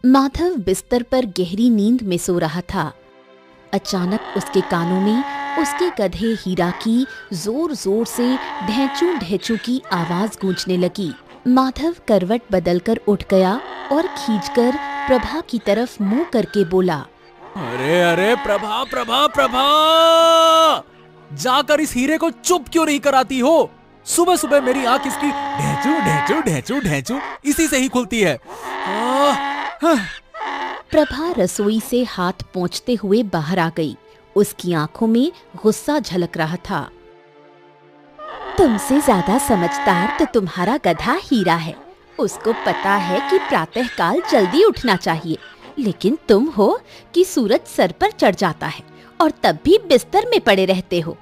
माधव बिस्तर पर गहरी नींद में सो रहा था। अचानक उसके कानों में उसके गधे हीरा की जोर जोर से ढेंचू ढेंचू की आवाज गूंजने लगी। माधव करवट बदलकर उठ गया और खींचकर प्रभा की तरफ मुंह करके बोला, अरे अरे प्रभा प्रभा प्रभा, जाकर इस हीरे को चुप क्यों नहीं कराती हो? सुबह सुबह मेरी आंख इसकी ढेंचू ढेंचू ढेंचू ढेंचू इसी से ही खुलती है। प्रभा रसोई से हाथ पोंछते हुए बाहर आ गई। उसकी आंखों में गुस्सा झलक रहा था। तुमसे ज्यादा समझदार तो तुम्हारा गधा हीरा है। उसको पता है कि प्रातःकाल जल्दी उठना चाहिए, लेकिन तुम हो कि सूरज सर पर चढ़ जाता है और तब भी बिस्तर में पड़े रहते हो।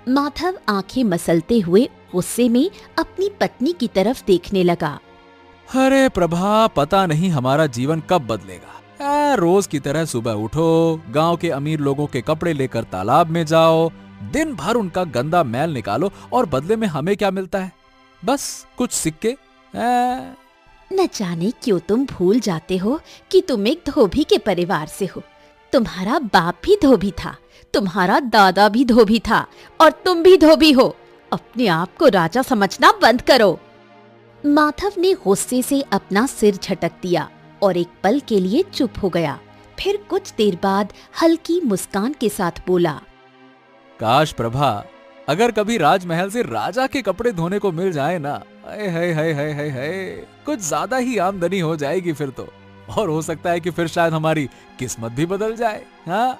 माधव आंखें मसलते हुए गुस्से में अपनी पत्नी की तरफ देखने लगा। अरे प्रभा, पता नहीं हमारा जीवन कब बदलेगा। रोज की तरह सुबह उठो, गांव के अमीर लोगों के कपड़े लेकर तालाब में जाओ, दिन भर उनका गंदा मैल निकालो और बदले में हमें क्या मिलता है? बस कुछ सिक्के। न जाने क्यों तुम भूल जाते हो कि तुम एक धोबी के परिवार से हो। तुम्हारा बाप भी धोबी था, तुम्हारा दादा भी धोबी था और तुम भी धोबी हो। अपने आप को राजा समझना बंद करो। माधव ने गुस्से से अपना सिर झटक दिया और एक पल के लिए चुप हो गया। फिर कुछ देर बाद हल्की मुस्कान के साथ बोला, काश प्रभा, अगर कभी राजमहल से राजा के कपड़े धोने को मिल जाए ना, हाय, कुछ ज्यादा ही आमदनी हो जाएगी फिर तो। और हो सकता है कि फिर शायद हमारी किस्मत भी बदल जाए। हाँ?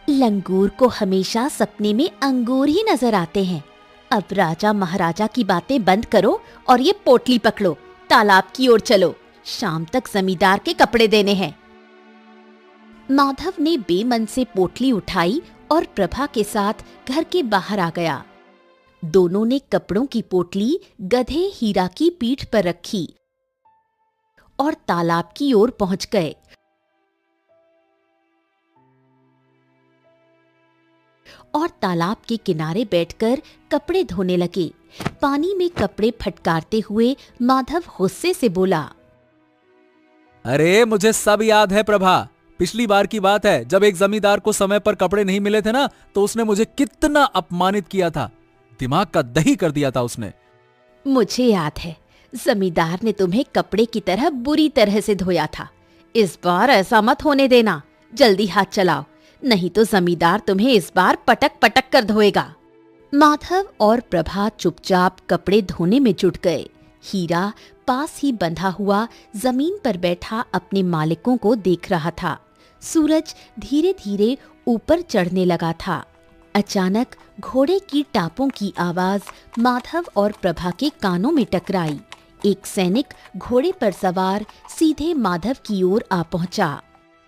लंगूर को हमेशा सपने में अंगूर ही नजर आते हैं। अब राजा महाराजा की बातें बंद करो और ये पोटली पकड़ो, तालाब की ओर चलो। शाम तक जमींदार के कपड़े देने हैं। माधव ने बेमन से पोटली उठाई और प्रभा के साथ घर के बाहर आ गया। दोनों ने कपड़ों की पोटली गधे हीरा की पीठ पर रखी और तालाब की ओर पहुंच गए। और तालाब के किनारे बैठकर कपड़े धोने लगे। पानी में कपड़े फटकारते हुए माधव गुस्से से बोला, अरे मुझे सब याद है प्रभा। पिछली बार की बात है जब एक जमींदार को समय पर कपड़े नहीं मिले थे ना, तो उसने मुझे कितना अपमानित किया था। दिमाग का दही कर दिया था उसने। मुझे याद है, जमींदार ने तुम्हें कपड़े की तरह बुरी तरह से धोया था। इस बार ऐसा मत होने देना। जल्दी हाथ चलाओ, नहीं तो जमींदार तुम्हें इस बार पटक पटक कर धोएगा। माधव और प्रभा चुपचाप कपड़े धोने में जुट गए। हीरा पास ही बंधा हुआ जमीन पर बैठा अपने मालिकों को देख रहा था। सूरज धीरे धीरे ऊपर चढ़ने लगा था। अचानक घोड़े की टापों की आवाज माधव और प्रभा के कानों में टकराई। एक सैनिक घोड़े पर सवार सीधे माधव की ओर आ पहुंचा।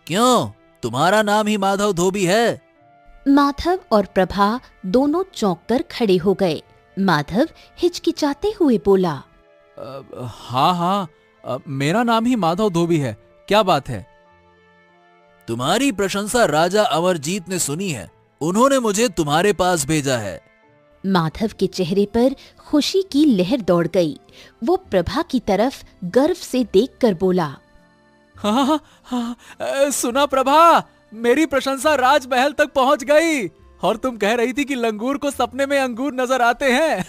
क्यों, तुम्हारा नाम ही माधव धोबी है? माधव और प्रभा दोनों चौंक कर खड़े हो गए। माधव हिचकिचाते हुए बोला, हाँ, मेरा नाम ही माधव धोबी है। क्या बात है? तुम्हारी प्रशंसा राजा अमरजीत ने सुनी है, उन्होंने मुझे तुम्हारे पास भेजा है। माधव के चेहरे पर खुशी की लहर दौड़ गई। वो प्रभा की तरफ गर्व से देखकर बोला, हाँ, सुना प्रभा, मेरी प्रशंसा राजमहल तक पहुंच गई। और तुम कह रही थी कि लंगूर को सपने में अंगूर नजर आते हैं।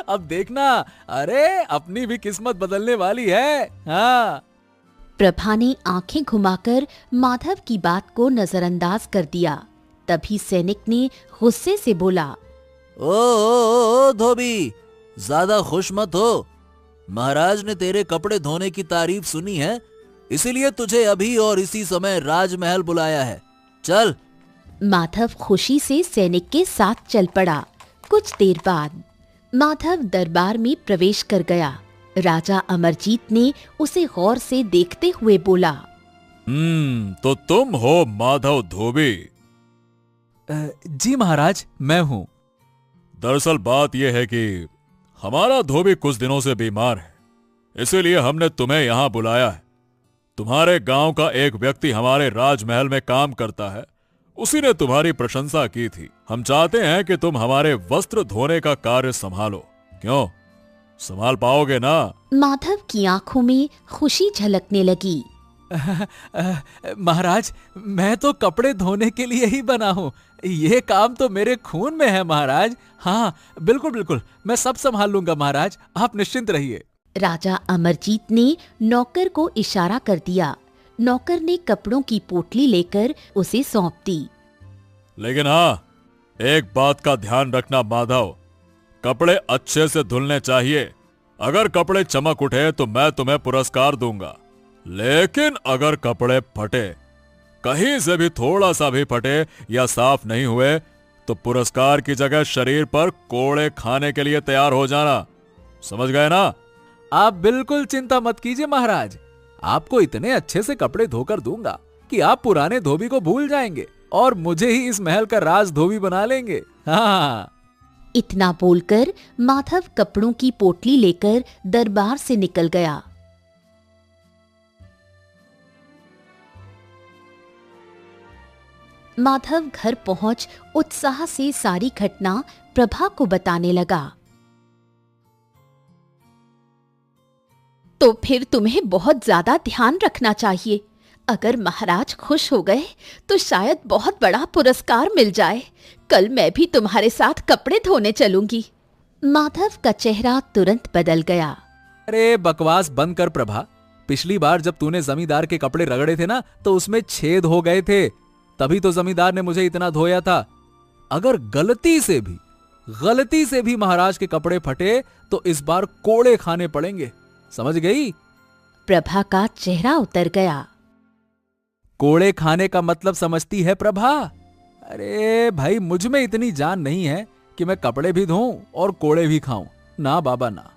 अब देखना, अरे अपनी भी किस्मत बदलने वाली है। हाँ। प्रभा ने आंखें घुमाकर माधव की बात को नजरअंदाज कर दिया। तभी सैनिक ने गुस्से से बोला, ओ धोबी, ज्यादा खुश मत हो। महाराज ने तेरे कपड़े धोने की तारीफ सुनी है, इसीलिए तुझे अभी और इसी समय राजमहल बुलाया है। चल। माधव खुशी से सैनिक के साथ चल पड़ा। कुछ देर बाद माधव दरबार में प्रवेश कर गया। राजा अमरजीत ने उसे गौर से देखते हुए बोला, तो तुम हो माधव धोबी? जी महाराज, मैं हूँ। दरअसल बात यह है कि हमारा धोबी कुछ दिनों से बीमार है, इसीलिए हमने तुम्हें यहाँ बुलाया है। तुम्हारे गांव का एक व्यक्ति हमारे राजमहल में काम करता है, उसी ने तुम्हारी प्रशंसा की थी। हम चाहते हैं कि तुम हमारे वस्त्र धोने का कार्य संभालो। क्यों, संभाल पाओगे ना? माधव की आंखों में खुशी झलकने लगी। महाराज, मैं तो कपड़े धोने के लिए ही बना हूँ। ये काम तो मेरे खून में है महाराज। हाँ, बिल्कुल बिल्कुल, मैं सब संभाल लूंगा महाराज, आप निश्चिंत रहिए। राजा अमरजीत ने नौकर को इशारा कर दिया। नौकर ने कपड़ों की पोटली लेकर उसे सौंप दी। लेकिन हाँ, एक बात का ध्यान रखना माधव, कपड़े अच्छे से धुलने चाहिए। अगर कपड़े चमक उठे तो मैं तुम्हें पुरस्कार दूंगा, लेकिन अगर कपड़े फटे, कहीं से भी थोड़ा सा भी फटे या साफ नहीं हुए, तो पुरस्कार की जगह शरीर पर कोड़े खाने के लिए तैयार हो जाना। समझ गए ना? आप बिल्कुल चिंता मत कीजिए महाराज, आपको इतने अच्छे से कपड़े धोकर दूंगा कि आप पुराने धोबी को भूल जाएंगे और मुझे ही इस महल का राज धोबी बना लेंगे। हाँ। इतना बोलकर माधव कपड़ों की पोटली लेकर दरबार से निकल गया। माधव घर पहुंच उत्साह से सारी घटना प्रभा को बताने लगा। तो फिर तुम्हें बहुत ज्यादा ध्यान रखना चाहिए। अगर महाराज खुश हो गए तो शायद बहुत बड़ा पुरस्कार मिल जाए। कल मैं भी तुम्हारे साथ कपड़े धोने चलूंगी। माधव का चेहरा तुरंत बदल गया। अरे बकवास बंद कर प्रभा, पिछली बार जब तूने जमींदार के कपड़े रगड़े थे ना, तो उसमें छेद हो गए थे, तभी तो जमींदार ने मुझे इतना धोया था। अगर गलती से भी महाराज के कपड़े फटे तो इस बार कोड़े खाने पड़ेंगे, समझ गई? प्रभा का चेहरा उतर गया। कोड़े खाने का मतलब समझती है प्रभा? अरे भाई, मुझ में इतनी जान नहीं है कि मैं कपड़े भी धोऊं और कोड़े भी खाऊं। ना बाबा ना।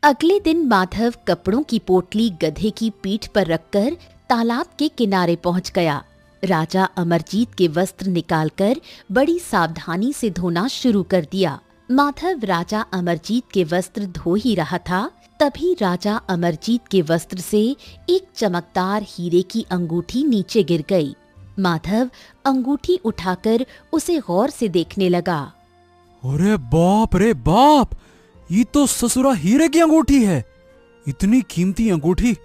अगले दिन माधव कपड़ों की पोटली गधे की पीठ पर रखकर तालाब के किनारे पहुंच गया। राजा अमरजीत के वस्त्र निकालकर बड़ी सावधानी से धोना शुरू कर दिया। माधव राजा अमरजीत के वस्त्र धो ही रहा था, तभी राजा अमरजीत के वस्त्र से एक चमकदार हीरे की अंगूठी नीचे गिर गई। माधव अंगूठी उठाकर उसे गौर से देखने लगा। अरे बाप रे बाप, ये तो ससुरा हीरे की अंगूठी है। इतनी कीमती अंगूठी!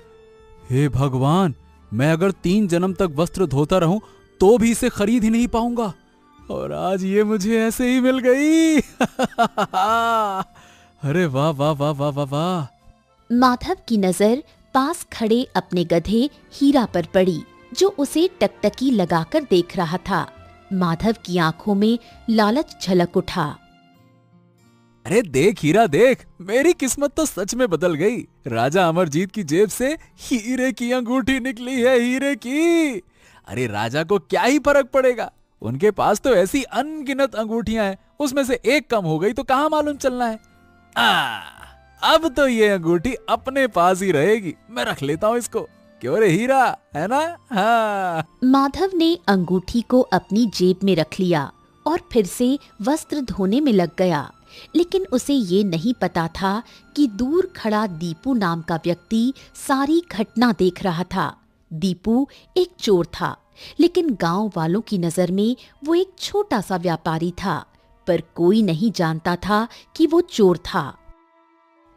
हे भगवान, मैं अगर 3 जन्म तक वस्त्र धोता रहूं तो भी इसे खरीद ही नहीं पाऊंगा, और आज ये मुझे ऐसे ही मिल गई। अरे वाह वाह वाह वाह वाह वाह। माधव की नजर पास खड़े अपने गधे हीरा पर पड़ी, जो उसे टकटकी लगाकर देख रहा था। माधव की आंखों में लालच झलक उठा। अरे देख हीरा देख, मेरी किस्मत तो सच में बदल गई। राजा अमरजीत की जेब से हीरे की अंगूठी निकली है, हीरे की। अरे राजा को क्या ही फर्क पड़ेगा, उनके पास तो ऐसी अनगिनत अंगूठियां हैं, उसमें से एक कम हो गई तो कहां मालूम चलना है। अब तो ये अंगूठी अपने पास ही रहेगी, मैं रख लेता हूं इसको। क्यों रे हीरा, है ना? हाँ। माधव ने अंगूठी को अपनी जेब में रख लिया और फिर से वस्त्र धोने में लग गया। लेकिन उसे ये नहीं पता था कि दूर खड़ा दीपू नाम का व्यक्ति सारी घटना देख रहा था। दीपू एक चोर था, लेकिन गांव वालों की नजर में वो एक छोटा सा व्यापारी था, पर कोई नहीं जानता था कि वो चोर था।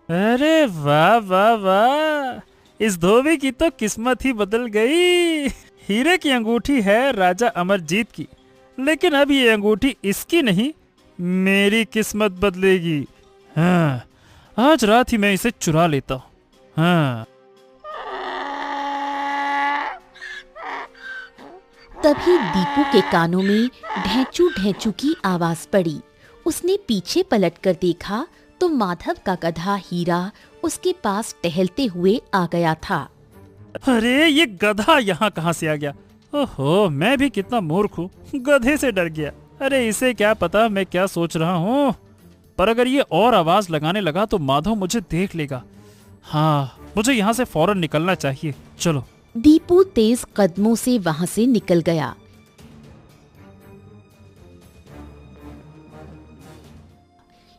अरे वाह वाह वाह, इस धोबी की तो किस्मत ही बदल गई। हीरे की अंगूठी है राजा अमरजीत की, लेकिन अब ये अंगूठी इसकी नहीं, मेरी किस्मत बदलेगी। हाँ, आज रात ही मैं इसे चुरा लेता हूँ। हाँ। तभी दीपू के कानों में ढेंचू ढेंचू की आवाज पड़ी। उसने पीछे पलटकर देखा तो माधव का गधा हीरा उसके पास टहलते हुए आ गया था। अरे ये गधा यहाँ कहाँ से आ गया? ओहो, मैं भी कितना मूर्ख हूँ, गधे से डर गया। अरे इसे क्या पता मैं क्या सोच रहा हूँ, पर अगर ये और आवाज लगाने लगा तो माधव मुझे देख लेगा। हाँ, मुझे यहाँ से फौरन निकलना चाहिए। चलो। दीपू तेज कदमों से वहां से निकल गया।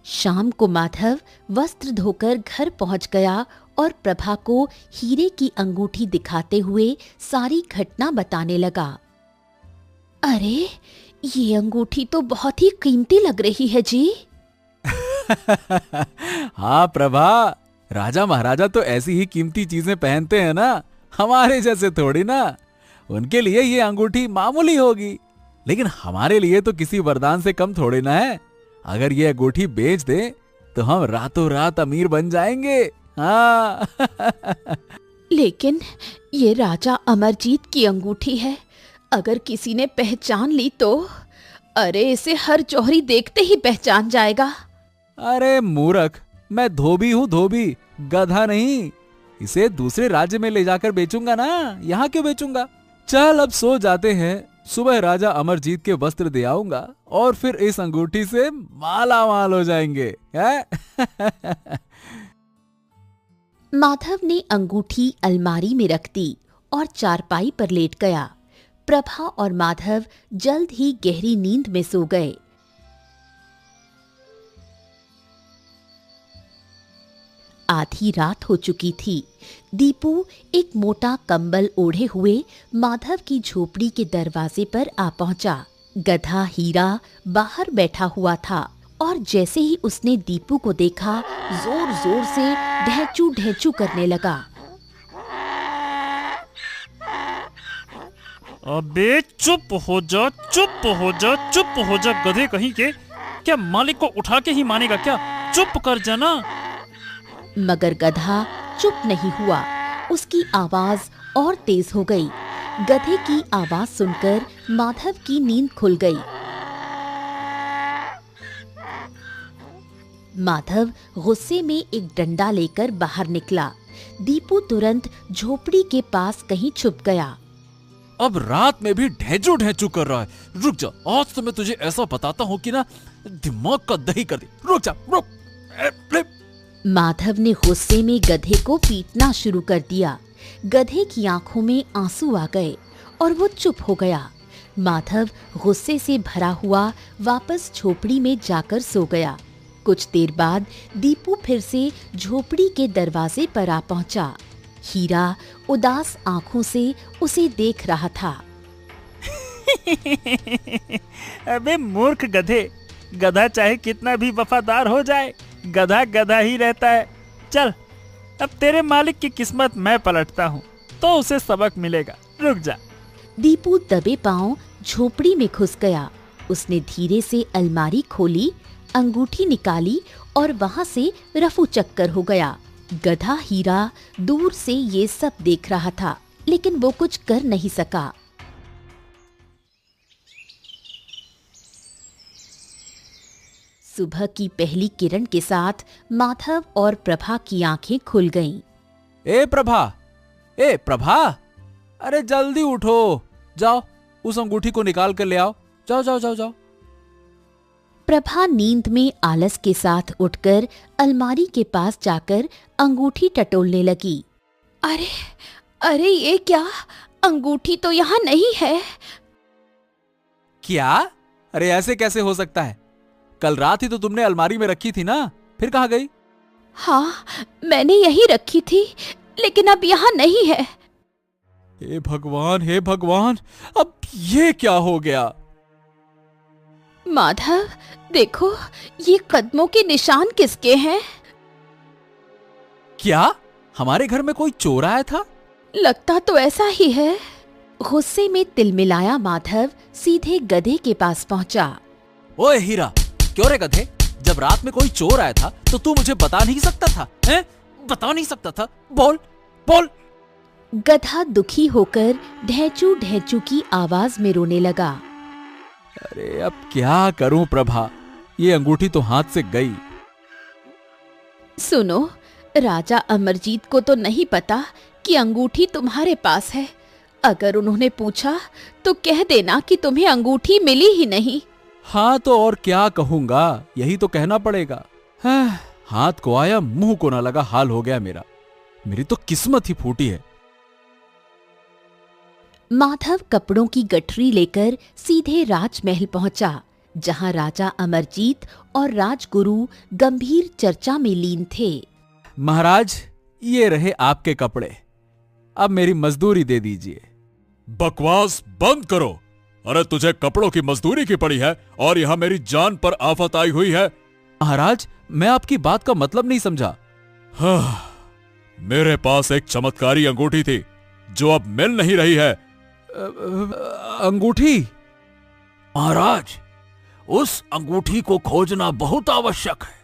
शाम को माधव वस्त्र धोकर घर पहुंच गया और प्रभा को हीरे की अंगूठी दिखाते हुए सारी घटना बताने लगा। अरे ये अंगूठी तो बहुत ही कीमती लग रही है जी। हाँ प्रभा, राजा महाराजा तो ऐसी ही कीमती चीजें पहनते हैं ना, हमारे जैसे थोड़ी ना। उनके लिए ये अंगूठी मामूली होगी, लेकिन हमारे लिए तो किसी वरदान से कम थोड़ी ना है। अगर ये अंगूठी बेच दे तो हम रातों रात अमीर बन जाएंगे। हाँ। लेकिन ये राजा अमरजीत की अंगूठी है, अगर किसी ने पहचान ली तो? अरे इसे हर जौहरी देखते ही पहचान जाएगा। अरे मूर्ख, मैं धोबी हूँ, धोबी, गधा नहीं। इसे दूसरे राज्य में ले जाकर बेचूंगा ना, यहाँ क्यों बेचूंगा। चल अब सो जाते हैं, सुबह राजा अमरजीत के वस्त्र दे आऊंगा और फिर इस अंगूठी से माला माल हो जाएंगे। माधव ने अंगूठी अलमारी में रख दी और चारपाई पर लेट गया। प्रभा और माधव जल्द ही गहरी नींद में सो गए। आधी रात हो चुकी थी। दीपू एक मोटा कंबल ओढ़े हुए माधव की झोपड़ी के दरवाजे पर आ पहुंचा। गधा हीरा बाहर बैठा हुआ था और जैसे ही उसने दीपू को देखा, जोर जोर से ढेंचू ढेंचू करने लगा। अबे चुप हो जा, चुप हो जा, चुप हो जा गधे कहीं के। क्या मालिक को उठा के ही मानेगा क्या? चुप कर जाना। मगर गधा चुप नहीं हुआ। उसकी आवाज और तेज हो गई। गधे की आवाज सुनकर माधव की नींद खुल गई। माधव गुस्से में एक डंडा लेकर बाहर निकला। दीपू तुरंत झोपड़ी के पास कहीं छुप गया। अब रात में भी ढेंचू ढेंचू कर रहा है। रुक जा, आज तो मैं तुझे ऐसा बताता हूँ कि ना दिमाग का दही कर दे। रुक जा, रुक। माधव ने गुस्से में गधे को पीटना शुरू कर दिया। गधे की आंखों में आंसू आ गए और वो चुप हो गया। माधव गुस्से से भरा हुआ वापस झोपड़ी में जाकर सो गया। कुछ देर बाद दीपू फिर से झोपड़ी के दरवाजे पर आ पहुंचा। हीरा उदास आंखों से उसे देख रहा था। अबे मूर्ख गधे, गधा चाहे कितना भी वफादार हो जाए, गधा गधा ही रहता है। चल, अब तेरे मालिक की किस्मत मैं पलटता हूँ तो उसे सबक मिलेगा। रुक जा। दीपू दबे पांव झोपड़ी में घुस गया। उसने धीरे से अलमारी खोली, अंगूठी निकाली और वहां से रफू चक्कर हो गया। गधा हीरा दूर से ये सब देख रहा था, लेकिन वो कुछ कर नहीं सका। सुबह की पहली किरण के साथ माधव और प्रभा की आंखें खुल गईं। ए प्रभा, अरे जल्दी उठो, जाओ उस अंगूठी को निकाल कर ले आओ। जाओ जाओ जाओ जाओ। प्रभा नींद में आलस के साथ उठकर अलमारी के पास जाकर अंगूठी टटोलने लगी। अरे अरे ये क्या, अंगूठी तो यहाँ नहीं है। क्या? अरे ऐसे कैसे हो सकता है? कल रात ही तो तुमने अलमारी में रखी थी ना, फिर कहाँ गई? हाँ, मैंने यही रखी थी, लेकिन अब यहाँ नहीं है। हे भगवान, अब ये क्या हो गया? माधव देखो, ये कदमों के निशान किसके हैं? क्या हमारे घर में कोई चोर आया था? लगता तो ऐसा ही है। गुस्से में तिलमिलाया माधव सीधे गधे के पास पहुंचा। ओए हीरा, क्यों रे गधे, जब रात में कोई चोर आया था तो तू मुझे बता नहीं सकता था? हैं? बता नहीं सकता था? बोल बोल। गधा दुखी होकर ढेंचू ढेंचू की आवाज में रोने लगा। अरे अब क्या करूं प्रभा, ये अंगूठी तो हाथ से गई। सुनो, राजा अमरजीत को तो नहीं पता कि अंगूठी तुम्हारे पास है। अगर उन्होंने पूछा तो कह देना कि तुम्हें अंगूठी मिली ही नहीं। हाँ तो और क्या कहूंगा, यही तो कहना पड़ेगा। हाथ को आया मुंह को ना लगा हाल हो गया मेरा। मेरी तो किस्मत ही फूटी है। माधव कपड़ों की गठरी लेकर सीधे राजमहल पहुंचा, जहां राजा अमरजीत और राजगुरु गंभीर चर्चा में लीन थे। महाराज, ये रहे आपके कपड़े, अब मेरी मजदूरी दे दीजिए। बकवास बंद करो। अरे तुझे कपड़ों की मजदूरी की पड़ी है और यहाँ मेरी जान पर आफत आई हुई है। महाराज, मैं आपकी बात का मतलब नहीं समझा। हाँ, मेरे पास एक चमत्कारी अंगूठी थी जो अब मिल नहीं रही है। अंगूठी? महाराज, उस अंगूठी को खोजना बहुत आवश्यक है।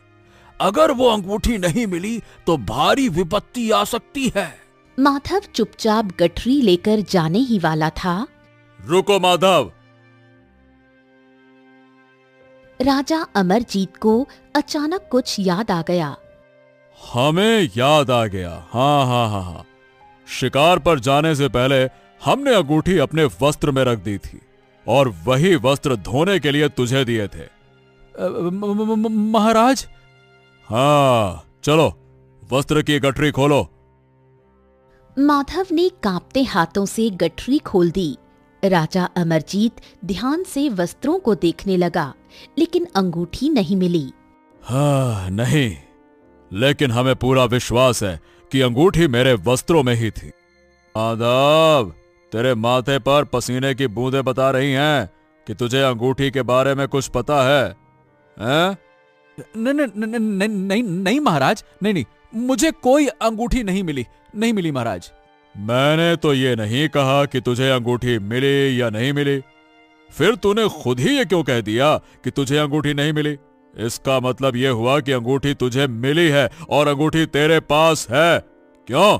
अगर वो अंगूठी नहीं मिली तो भारी विपत्ति आ सकती है। माधव चुपचाप गठरी लेकर जाने ही वाला था। रुको माधव। राजा अमरजीत को अचानक कुछ याद आ गया। हमें याद आ गया। हाँ हाँ हाँ हाँ, शिकार पर जाने से पहले हमने अंगूठी अपने वस्त्र में रख दी थी और वही वस्त्र धोने के लिए तुझे दिए थे। महाराज? हाँ, चलो वस्त्र की गठरी खोलो। माधव ने कांपते हाथों से गठरी खोल दी। राजा अमरजीत ध्यान से वस्त्रों को देखने लगा, लेकिन अंगूठी नहीं मिली। हाँ नहीं, लेकिन हमें पूरा विश्वास है कि अंगूठी मेरे वस्त्रों में ही थी। माधव, तेरे माथे पर पसीने की बूंदें बता रही हैं कि तुझे अंगूठी के बारे में कुछ पता है, हैं? नहीं महाराज, नहीं, मुझे कोई अंगूठी नहीं मिली महाराज। मैंने तो ये नहीं कहा कि तुझे अंगूठी मिली या नहीं मिली। फिर तूने खुद ही ये क्यों कह दिया कि तुझे अंगूठी नहीं मिली? इसका मतलब ये हुआ कि अंगूठी तुझे मिली है और अंगूठी तेरे पास है। क्यों?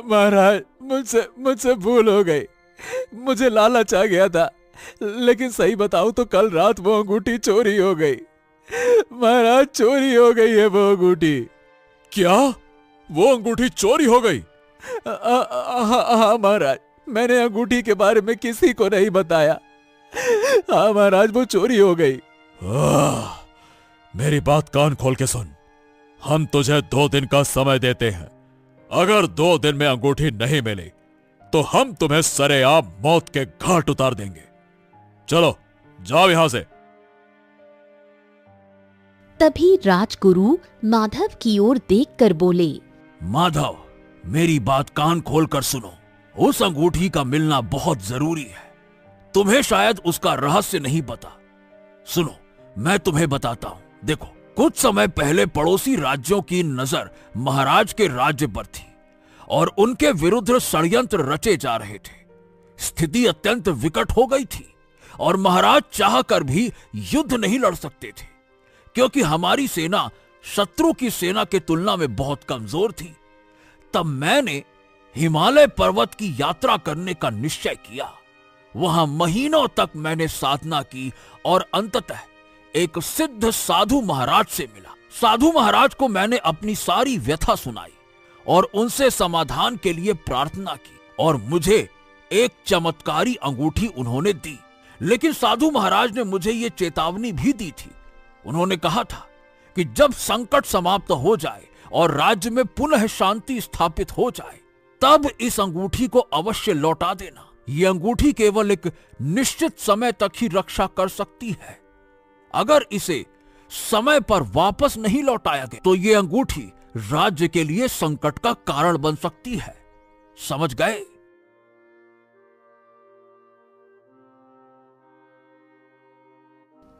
महाराज, मुझसे भूल हो गई। मुझे लालच आ गया था, लेकिन सही बताऊं तो कल रात वो अंगूठी चोरी हो गई। महाराज, चोरी हो गई है वो अंगूठी। क्या? वो अंगूठी चोरी हो गई? हाँ महाराज, मैंने अंगूठी के बारे में किसी को नहीं बताया। हाँ महाराज, वो चोरी हो गई। मेरी बात कान खोल के सुन। हम तुझे 2 दिन का समय देते हैं। अगर 2 दिन में अंगूठी नहीं मिली तो हम तुम्हें सरेआम मौत के घाट उतार देंगे। चलो जाओ यहां से। तभी राजगुरु माधव की ओर देखकर बोले, माधव, मेरी बात कान खोलकर सुनो। उस अंगूठी का मिलना बहुत जरूरी है। तुम्हें शायद उसका रहस्य नहीं पता। सुनो, मैं तुम्हें बताता हूं। देखो, कुछ समय पहले पड़ोसी राज्यों की नजर महाराज के राज्य पर थी और उनके विरुद्ध षड्यंत्र रचे जा रहे थे। स्थिति अत्यंत विकट हो गई थी और महाराज चाहकर भी युद्ध नहीं लड़ सकते थे, क्योंकि हमारी सेना शत्रु की सेना के तुलना में बहुत कमजोर थी। तब मैंने हिमालय पर्वत की यात्रा करने का निश्चय किया। वहां महीनों तक मैंने साधना की और अंततः एक सिद्ध साधु महाराज से मिला। साधु महाराज को मैंने अपनी सारी व्यथा सुनाई और उनसे समाधान के लिए प्रार्थना की और मुझे एक चमत्कारी अंगूठी उन्होंने दी। लेकिन साधु महाराज ने मुझे ये चेतावनी भी दी थी। उन्होंने कहा था कि जब संकट समाप्त हो जाए और राज्य में पुनः शांति स्थापित हो जाए, तब इस अंगूठी को अवश्य लौटा देना। ये अंगूठी केवल एक निश्चित समय तक ही रक्षा कर सकती है। अगर इसे समय पर वापस नहीं लौटाया गया तो ये अंगूठी राज्य के लिए संकट का कारण बन सकती है। समझ गए?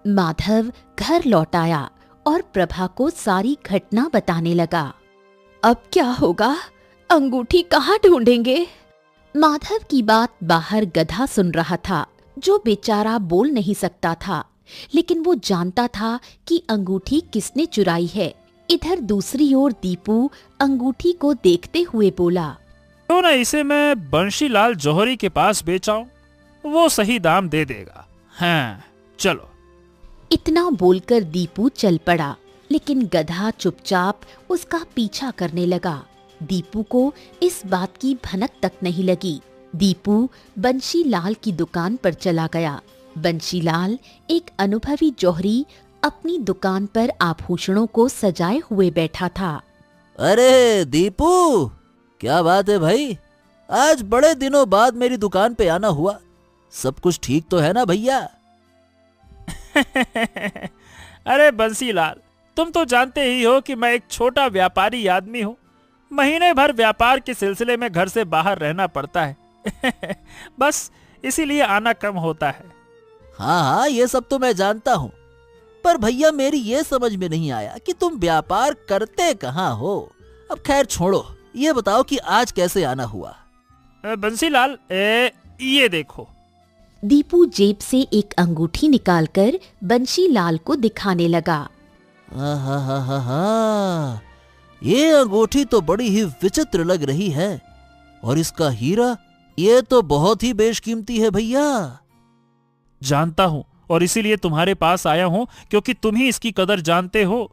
माधव घर लौट आया और प्रभा को सारी घटना बताने लगा। अब क्या होगा? अंगूठी कहाँ ढूंढेंगे? माधव की बात बाहर गधा सुन रहा था, जो बेचारा बोल नहीं सकता था, लेकिन वो जानता था कि अंगूठी किसने चुराई है। इधर दूसरी ओर दीपू अंगूठी को देखते हुए बोला, तो ना इसे मैं बंशीलाल जौहरी के पास बेचाऊं, वो सही दाम दे देगा। हाँ, चलो। इतना बोलकर दीपू चल पड़ा, लेकिन गधा चुपचाप उसका पीछा करने लगा। दीपू को इस बात की भनक तक नहीं लगी। दीपू बंशीलाल की दुकान पर चला गया। बंशीलाल एक अनुभवी जौहरी अपनी दुकान पर आभूषणों को सजाए हुए बैठा था। अरे दीपू, क्या बात है भाई? आज बड़े दिनों बाद मेरी दुकान पे आना हुआ। सब कुछ ठीक तो है ना भैया? अरे बंसीलाल, तुम तो जानते ही हो कि मैं एक छोटा व्यापारी आदमी हूँ। महीने भर व्यापार के सिलसिले में घर से बाहर रहना पड़ता है। बस इसीलिए आना कम होता है। हाँ हाँ, ये सब तो मैं जानता हूँ, पर भैया मेरी ये समझ में नहीं आया कि तुम व्यापार करते कहाँ हो। अब खैर छोड़ो, ये बताओ कि आज कैसे आना हुआ। बंसीलाल, ये देखो। दीपू जेब से एक अंगूठी निकालकर बंशीलाल को दिखाने लगा। हा, ये अंगूठी तो बड़ी ही विचित्र लग रही है, और इसका हीरा, ये तो बहुत ही बेशकीमती है भैया। जानता हूँ, और इसीलिए तुम्हारे पास आया हूँ, क्योंकि तुम ही इसकी कदर जानते हो।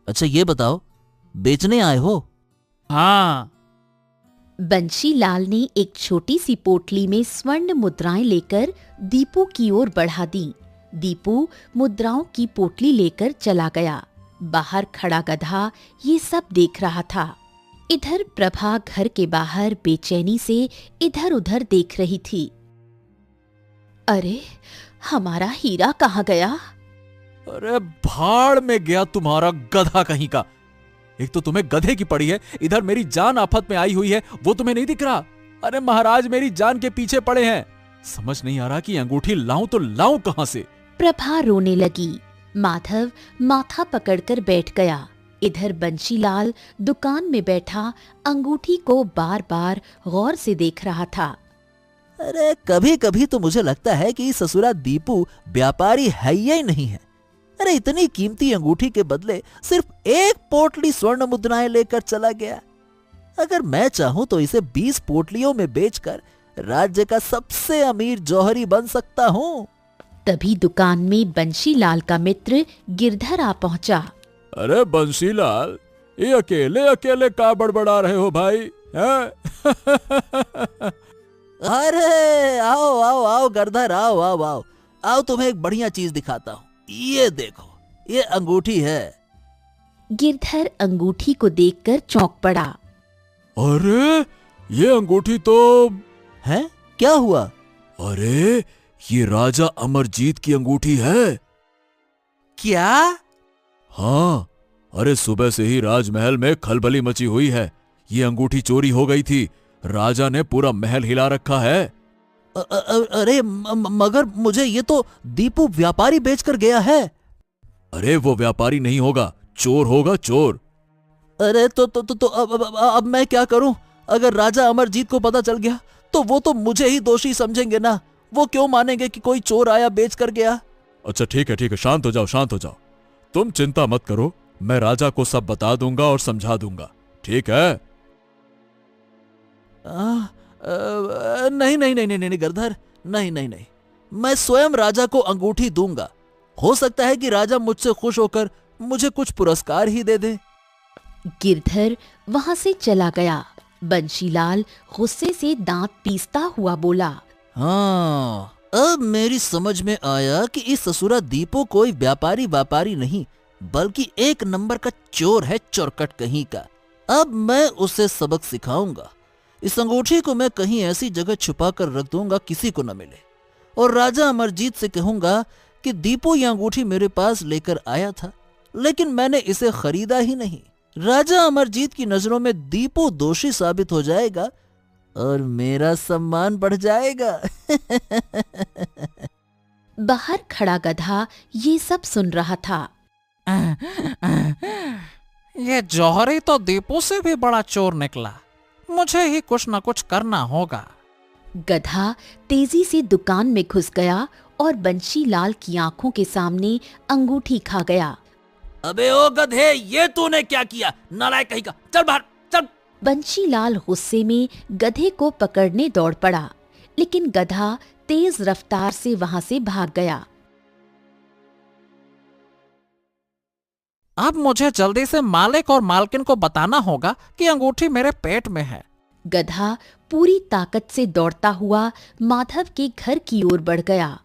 अच्छा ये बताओ, बेचने आए हो? हाँ। बंशीलाल ने एक छोटी सी पोटली में स्वर्ण मुद्राएं लेकर दीपू की ओर बढ़ा दी। दीपू मुद्राओं की पोटली लेकर चला गया। बाहर खड़ा गधा ये सब देख रहा था। इधर प्रभा घर के बाहर बेचैनी से इधर उधर देख रही थी। अरे, हमारा हीरा कहाँ गया? अरे भाड़ में गया तुम्हारा गधा कहीं का। एक तो तुम्हें गधे की पड़ी है, इधर मेरी जान आफत में आई हुई है, वो तुम्हें नहीं दिख रहा? अरे महाराज मेरी जान के पीछे पड़े हैं। समझ नहीं आ रहा कि अंगूठी लाऊं तो लाऊं कहां से। प्रभा रोने लगी। माधव माथा पकड़कर बैठ गया। इधर बंशीलाल दुकान में बैठा अंगूठी को बार बार गौर से देख रहा था। अरे कभी कभी तो मुझे लगता है कि ससुरा दीपू व्यापारी है ही नहीं है। अरे इतनी कीमती अंगूठी के बदले सिर्फ एक पोटली स्वर्ण मुद्राएं लेकर चला गया। अगर मैं चाहूं तो इसे 20 पोटलियों में बेचकर राज्य का सबसे अमीर जौहरी बन सकता हूं। तभी दुकान में बंशीलाल का मित्र गिरधर आ पहुंचा। अरे बंसीलाल, ये अकेले अकेले का बड़बड़ा रहे हो भाई? अरे आओ आओ आओ गिरधर, आओ आओ आओ आओ, तुम्हें एक बढ़िया चीज दिखाता हूँ। ये देखो, ये अंगूठी है। गिरधर अंगूठी को देखकर चौंक पड़ा। अरे ये अंगूठी तो है, क्या हुआ? अरे ये राजा अमरजीत की अंगूठी है। क्या? हाँ, अरे सुबह से ही राजमहल में खलबली मची हुई है। ये अंगूठी चोरी हो गई थी। राजा ने पूरा महल हिला रखा है। अरे मगर मुझे ये तो दीपू व्यापारी बेचकर गया है। अरे वो व्यापारी नहीं होगा, चोर होगा, चोर। अरे तो अब मैं क्या करूं? अगर राजा अमरजीत को पता चल गया तो वो तो मुझे ही दोषी समझेंगे ना। वो क्यों मानेंगे कि कोई चोर आया बेच कर गया? अच्छा ठीक है, शांत हो जाओ, शांत हो जाओ। तुम चिंता मत करो, मैं राजा को सब बता दूंगा और समझा दूंगा, ठीक है? नहीं नहीं नहीं नहीं गिरधर, नहीं नहीं नहीं, मैं स्वयं राजा को अंगूठी दूंगा। हो सकता है कि राजा मुझसे खुश होकर मुझे कुछ पुरस्कार ही दे दे। गिरधर वहां से चला गया। बंशीलाल गुस्से से दांत पीसता हुआ बोला। हाँ, अब मेरी समझ में आया कि इस ससुरा दीपू कोई व्यापारी नहीं, बल्कि एक नंबर का चोर है, चोरकट कहीं का। अब मैं उसे सबक सिखाऊंगा। इस अंगूठी को मैं कहीं ऐसी जगह छुपा कर रख दूंगा किसी को न मिले, और राजा अमरजीत से कहूंगा कि दीपू ये अंगूठी मेरे पास लेकर आया था, लेकिन मैंने इसे खरीदा ही नहीं। राजा अमरजीत की नजरों में दीपू दोषी साबित हो जाएगा और मेरा सम्मान बढ़ जाएगा। बाहर खड़ा गधा ये सब सुन रहा था। ये जौहरी तो दीपू से भी बड़ा चोर निकला। मुझे ही कुछ न कुछ करना होगा। गधा तेजी से दुकान में घुस गया और बंशीलाल की आंखों के सामने अंगूठी खा गया। अबे ओ गधे, ये तूने क्या किया? नालायक कहीं का, चल बाहर चल। बंशीलाल गुस्से में गधे को पकड़ने दौड़ पड़ा, लेकिन गधा तेज रफ्तार से वहां से भाग गया। अब मुझे जल्दी से मालिक और मालकिन को बताना होगा कि अंगूठी मेरे पेट में है। गधा पूरी ताकत से दौड़ता हुआ माधव के घर की ओर बढ़ गया।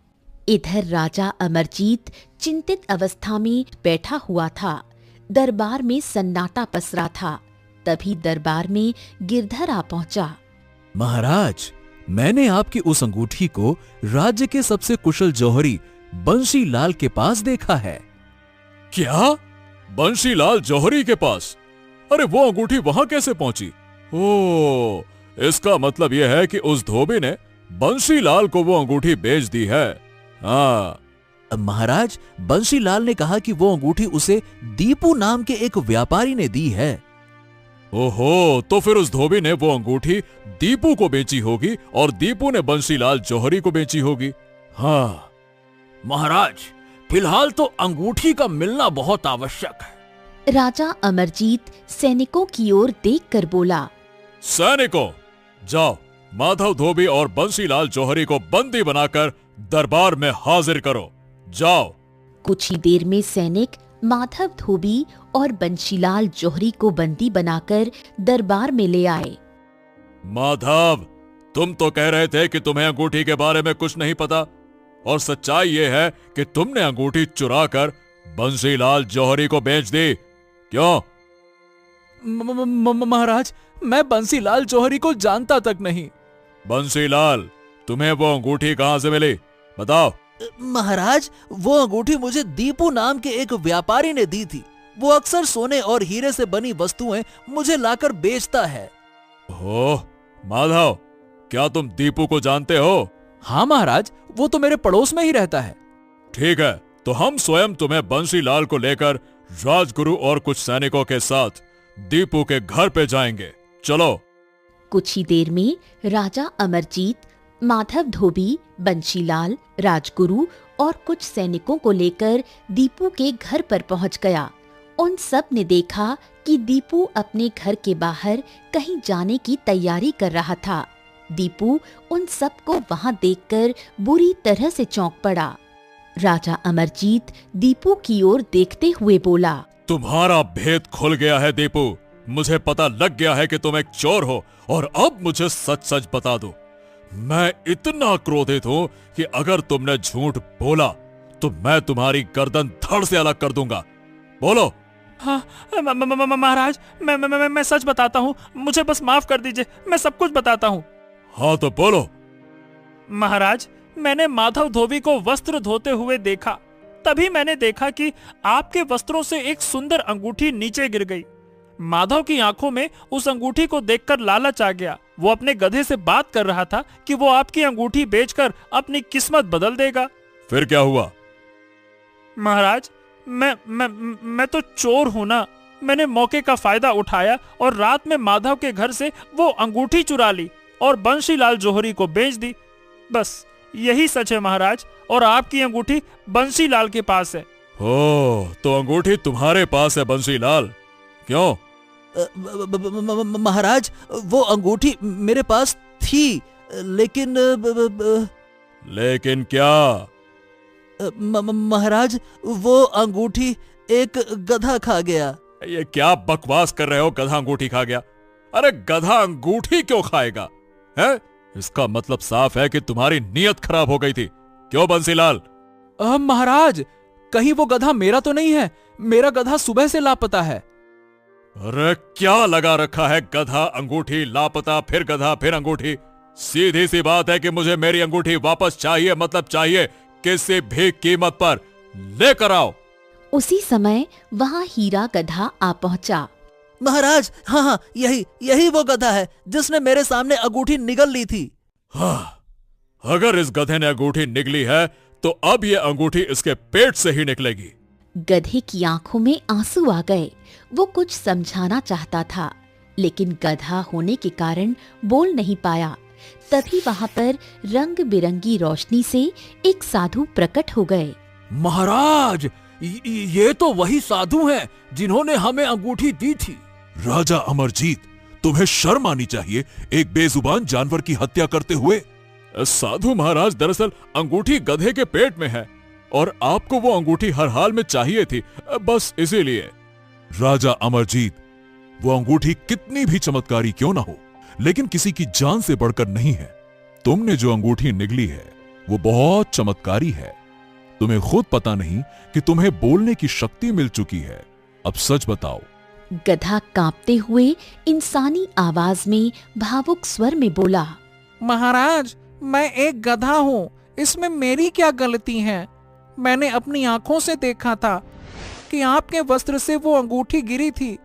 इधर राजा अमरजीत चिंतित अवस्था में बैठा हुआ था। दरबार में सन्नाटा पसरा था। तभी दरबार में गिरधर आ पहुंचा। महाराज, मैंने आपकी उस अंगूठी को राज्य के सबसे कुशल जौहरी बंशीलाल के पास देखा है। क्या? बंशीलाल जौहरी के पास? अरे वो अंगूठी वहां कैसे पहुंची? ओह, इसका मतलब यह है कि उस धोबी ने बंसीलाल को वो अंगूठी बेच दी है। हाँ। महाराज, बंसीलाल ने कहा कि वो अंगूठी उसे दीपू नाम के एक व्यापारी ने दी है। ओहो, तो फिर उस धोबी ने वो अंगूठी दीपू को बेची होगी और दीपू ने बंसीलाल जौहरी को बेची होगी। हाँ महाराज, फिलहाल तो अंगूठी का मिलना बहुत आवश्यक है। राजा अमरजीत सैनिकों की ओर देखकर बोला, सैनिकों, जाओ माधव धोबी और बंसीलाल जौहरी को बंदी बनाकर दरबार में हाजिर करो। जाओ। कुछ ही देर में सैनिक माधव धोबी और बंशीलाल जौहरी को बंदी बनाकर दरबार में ले आए। माधव, तुम तो कह रहे थे कि तुम्हें अंगूठी के बारे में कुछ नहीं पता, और सच्चाई ये है कि तुमने अंगूठी चुराकर बंसीलाल जौहरी को बेच दी। क्यों? महाराज, मैं बंसीलाल जौहरी को जानता तक नहीं। बंसीलाल, तुम्हें वो अंगूठी कहां से मिली, बताओ। महाराज, वो अंगूठी मुझे दीपू नाम के एक व्यापारी ने दी थी। वो अक्सर सोने और हीरे से बनी वस्तुएं मुझे लाकर बेचता है। ओह माधव, क्या तुम दीपू को जानते हो? हाँ महाराज, वो तो मेरे पड़ोस में ही रहता है। ठीक है, तो हम स्वयं तुम्हें बंसीलाल को लेकर राजगुरु और कुछ सैनिकों के साथ दीपू के घर पे जाएंगे। चलो। कुछ ही देर में राजा अमरजीत माधव धोबी, बंशीलाल, राजगुरु और कुछ सैनिकों को लेकर दीपू के घर पर पहुंच गया। उन सब ने देखा कि दीपू अपने घर के बाहर कहीं जाने की तैयारी कर रहा था। दीपू उन सब को वहां देखकर बुरी तरह से चौंक पड़ा। राजा अमरजीत दीपू की ओर देखते हुए बोला, तुम्हारा भेद खुल गया है दीपू। मुझे पता लग गया है कि तुम एक चोर हो, और अब मुझे सच सच बता दो। मैं इतना क्रोधित हूं कि अगर तुमने झूठ बोला तो मैं तुम्हारी गर्दन धड़ से अलग कर दूंगा। बोलो। हाँ महाराज, मैं सच बताता हूँ, मुझे बस माफ कर दीजिए, मैं सब कुछ बताता हूँ। हाँ तो बोलो। महाराज, मैंने माधव धोबी को वस्त्र धोते हुए देखा। तभी मैंने देखा कि आपके वस्त्रों से एक सुंदर अंगूठी नीचे गिर गई। माधव की आंखों में उस अंगूठी को देखकर लालच आ गया। वो अपने गधे से बात कर रहा था कि वो आपकी अंगूठी बेचकर अपनी किस्मत बदल देगा। फिर क्या हुआ? महाराज, मैं तो चोर हूं ना। मैंने मौके का फायदा उठाया और रात में माधव के घर से वो अंगूठी चुरा ली और बंशीलाल जौहरी को बेच दी। बस यही सच है महाराज, और आपकी अंगूठी बंशीलाल के पास है। ओह, तो अंगूठी तुम्हारे पास है बंसीलाल? क्यों? महाराज, वो अंगूठी मेरे पास थी, लेकिन लेकिन क्या? महाराज, वो अंगूठी एक गधा खा गया। ये क्या बकवास कर रहे हो? गधा अंगूठी खा गया? अरे गधा अंगूठी क्यों खाएगा है? इसका मतलब साफ है कि तुम्हारी नीयत खराब हो गई थी। क्यों बंसीलाल? महाराज, कहीं वो गधा मेरा तो नहीं है। मेरा गधा सुबह से लापता है। अरे क्या लगा रखा है? गधा, अंगूठी, लापता, फिर गधा, फिर अंगूठी। सीधी सी बात है कि मुझे मेरी अंगूठी वापस चाहिए, मतलब चाहिए, किसी भी कीमत पर। लेकर आओ। उसी समय वहां हीरा गधा आ पहुंचा। महाराज, हाँ, यही वो गधा है जिसने मेरे सामने अंगूठी निगल ली थी। हाँ, अगर इस गधे ने अंगूठी निगली है तो अब ये अंगूठी इसके पेट से ही निकलेगी। गधे की आंखों में आंसू आ गए। वो कुछ समझाना चाहता था, लेकिन गधा होने के कारण बोल नहीं पाया। तभी वहां पर रंग बिरंगी रोशनी से एक साधु प्रकट हो गए। महाराज, ये तो वही साधु हैं जिन्होंने हमें अंगूठी दी थी। राजा अमरजीत, तुम्हें शर्म आनी चाहिए, एक बेजुबान जानवर की हत्या करते हुए। साधु महाराज, दरअसल अंगूठी गधे के पेट में है और आपको वो अंगूठी हर हाल में चाहिए थी, बस इसीलिए। राजा अमरजीत, वो अंगूठी कितनी भी चमत्कारी क्यों ना हो, लेकिन किसी की जान से बढ़कर नहीं है। तुमने जो अंगूठी निगली है वो बहुत चमत्कारी है। तुम्हें खुद पता नहीं कि तुम्हें बोलने की शक्ति मिल चुकी है। अब सच बताओ। गधा कांपते हुए इंसानी आवाज में भावुक स्वर में बोला, महाराज, मैं एक गधा हूँ, इसमें मेरी क्या गलती है? मैंने अपनी आंखों से देखा था कि आपके वस्त्र से वो अंगूठी गिरी थी।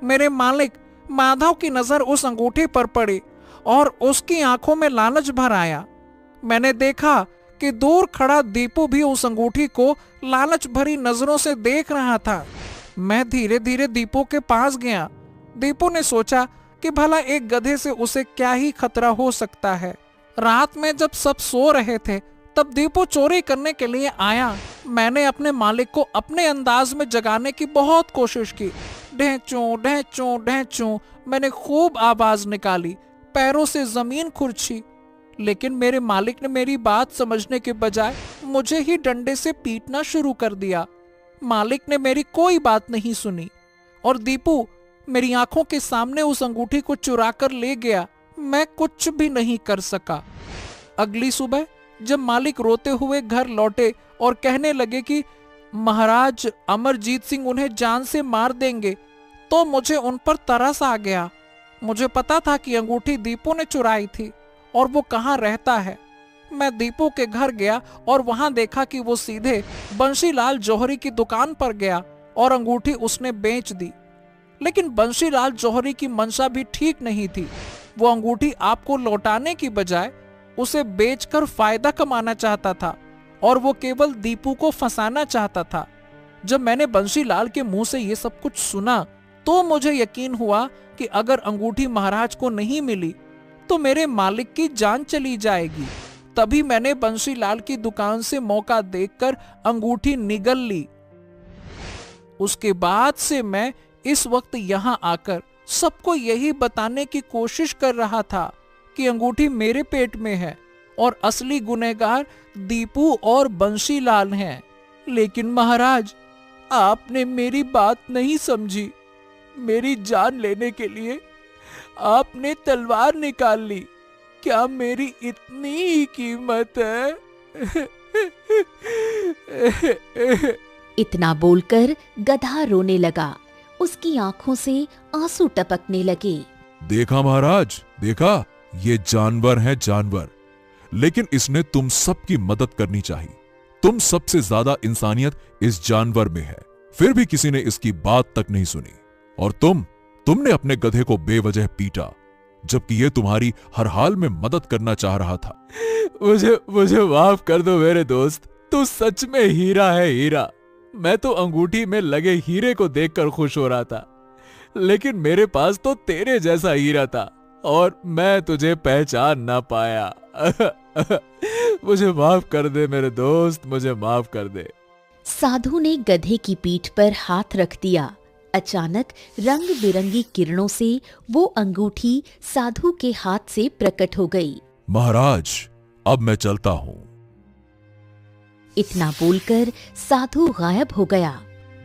मेरे मालिक माधव की नजर उस अंगूठी पर पड़ी और उसकी आंखों में लालच भर आया। मैंने देखा कि दूर खड़ा दीपू भी उस अंगूठी को लालच भरी नजरों से देख रहा था। मैं धीरे धीरे दीपू के पास गया। दीपू ने सोचा कि भला एक गधे से उसे क्या ही खतरा हो सकता है। रात में जब सब सो रहे थे तब दीपू चोरी करने के लिए आया। मैंने अपने मालिक को अपने अंदाज में जगाने की बहुत कोशिश की। ढेंचू ढेंचू ढेंचू मैंने खूब आवाज निकाली, पैरों से जमीन खुरची, लेकिन मेरे मालिक ने मेरी बात समझने के बजाय मुझे ही डंडे से पीटना शुरू कर दिया। मालिक ने मेरी कोई बात नहीं सुनी और दीपू मेरी आंखों के सामने उस अंगूठी को चुरा कर ले गया। मैं कुछ भी नहीं कर सका। अगली सुबह जब मालिक रोते हुए घर लौटे और कहने लगे कि महाराज अमरजीत सिंह उन्हें जान से मार देंगे, तो मुझे उन पर तरस आ गया। मुझे पता था कि अंगूठी दीपू ने चुराई थी और वो कहाँ रहता है। मैं दीपू के घर गया और वहां देखा कि वो सीधे बंशीलाल जौहरी की दुकान पर गया और अंगूठी उसने बेच दी। लेकिन बंशीलाल जौहरी की मंशा भी ठीक नहीं थी। वो अंगूठी आपको लौटाने की बजाय उसे बेचकर फायदा कमाना चाहता था और वो केवल दीपू को फंसाना चाहता था। जब मैंने बंशीलाल के मुंह से ये सब कुछ सुना तो मुझे यकीन हुआ कि अगर अंगूठी महाराज को नहीं मिली तो मेरे मालिक की जान चली जाएगी। तभी मैंने बंशीलाल की दुकान से मौका देखकर अंगूठी निगल ली। उसके बाद से मैं इस वक्त यहां आकर सबको यही बताने की कोशिश कर रहा था कि अंगूठी मेरे पेट में है और असली गुनहगार दीपू और बंशीलाल हैं। लेकिन महाराज, आपने मेरी बात नहीं समझी। मेरी जान लेने के लिए आपने तलवार निकाल ली। क्या मेरी इतनी ही कीमत है? इतना बोलकर गधा रोने लगा। उसकी आंखों से आंसू टपकने लगे। देखा महाराज, देखा, ये जानवर है जानवर, लेकिन इसने तुम सबकी मदद करनी चाहिए। तुम सबसे ज्यादा इंसानियत इस जानवर में है, फिर भी किसी ने इसकी बात तक नहीं सुनी। और तुमने अपने गधे को बेवजह पीटा, जबकि ये तुम्हारी हर हाल में मदद करना चाह रहा था। मुझे माफ कर दो मेरे दोस्त, तू सच में हीरा है, हीरा। मैं तो अंगूठी में लगे हीरे को देखकर खुश हो रहा था, लेकिन मेरे पास तो तेरे जैसा हीरा था और मैं तुझे पहचान ना पाया। मुझे माफ कर दे मेरे दोस्त, मुझे माफ कर दे। साधु ने गधे की पीठ पर हाथ रख दिया। अचानक रंग बिरंगी किरणों से वो अंगूठी साधु के हाथ से प्रकट हो गई। महाराज, अब मैं चलता हूं। इतना बोलकर साधु गायब हो गया।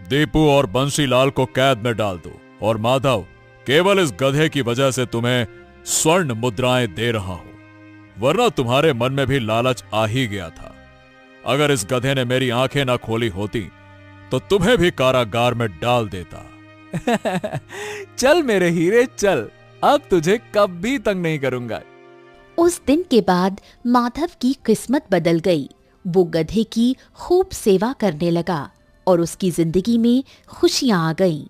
दीपू और बंशीलाल को कैद में डाल दो और माधव, केवल इस गधे की वजह से तुम्हें स्वर्ण मुद्राएं दे रहा हूं, वरना तुम्हारे मन में भी लालच आ ही गया था। अगर इस गधे ने मेरी आंखें ना खोली होती तो तुम्हें भी कारागार में डाल देता। चल मेरे हीरे चल, अब तुझे कभी तंग नहीं करूंगा। उस दिन के बाद माधव की किस्मत बदल गई। वो गधे की खूब सेवा करने लगा और उसकी जिंदगी में खुशियां आ गईं।